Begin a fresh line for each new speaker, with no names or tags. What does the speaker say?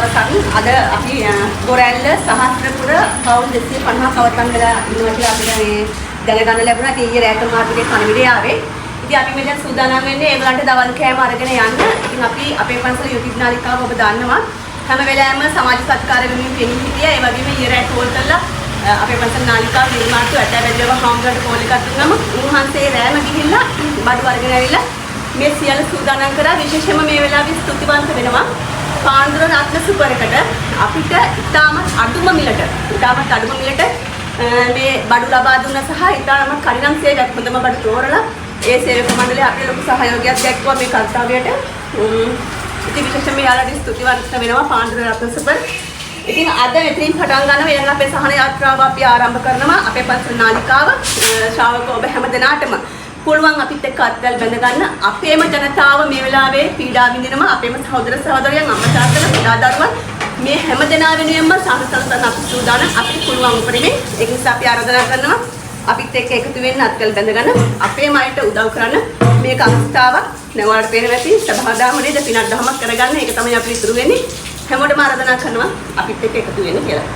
දවසක් අද අපි ගොරැල්ල සහස්‍රපුර පවුල් 250 කවතන් වෙලා ඉන්නවා කියලා අපිට මේ දැනගන්න ලැබුණා. ඉතින් ඊයේ රාත්‍රී මාර්ගයේ පණිවිඩය ආවේ. ඉතින් අපි මෙතන සූදානම් වෙන්නේ ඒගොල්ලන්ට දවල් කෑම අරගෙන යන්න. ඉතින් අපි අපේ පන්සල YouTube නාලිකාව ඔබ දන්නවා. හැම වෙලාවෙම සමාජ සත්කාර වෙනුවෙන් පෙනී හිටියා. ඒ වගේම ඊයේ රාත්‍රී කෝල් කරලා අපේ පන්සල නාලිකාව නිර්මාණතු ඇටවැද්දව හාමුදුරන්ට කෝල් එකක් දුන්නම උන්වහන්සේ රෑම ගිහිල්ලා බඩු අරගෙන ඇවිල්ලා මේ සියල්ල සූදානම් කරා. විශේෂයෙන්ම මේ වෙලාවේ ස්තුතිවන්ත වෙනවා පාන්දුර රත්න සුපරකට අපිට ඉතාමත් අඩුම මිලට මේ බඩු ලබා දුන්න සහ ඉතාමත් කඩිනම් සේවයක් හොඳම බඩු තෝරලා ඒ සේවක මණ්ඩලය අපිට ලොකු සහයෝගයක් දැක්වුවා මේ කර්තව්‍යයට. ඉතින් විශේෂයෙන්ම යාළුවන්ට ස්තුතිවන්ත වෙනවා පාන්දුර රත්න සුපර. ඉතින් අද මෙතනින් පටන් ගන්නවා ඊළඟ අපේ සහන යාත්‍රාව අපි ආරම්භ කරනවා. අපේ පන්සල් නාලිකාව ශ්‍රාවක ඔබ හැම දෙනාටම පුළුවන් අපිත් එක්ක අත්වල බැඳ ගන්න. අපේම ජනතාව මේ වෙලාවේ පීඩා විඳිනවා. අපේම සහෝදර සහෝදරයන් අම්මා තාත්තලා පීඩා දරුවන් මේ හැම දෙනා වෙනුවෙන්ම සාහසලසන අපි සූදානම්. අපිට පුළුවන් උපරිමේ ඒක නිසා අපි ආරාධනා කරනවා අපිත් එක්ක එකතු වෙන්න අත්වල බැඳ ගන්න. අපේම අයට උදව් කරන්න මේක අවස්ථාවක්. නැවලට පේන නැති සබහාදාම නේද පිනක් දහමක් කරගන්න. ඒක තමයි අපිට ඉතුරු වෙන්නේ. හැමෝටම ආරාධනා කරනවා අපිත් එක්ක එකතු වෙන්න කියලා.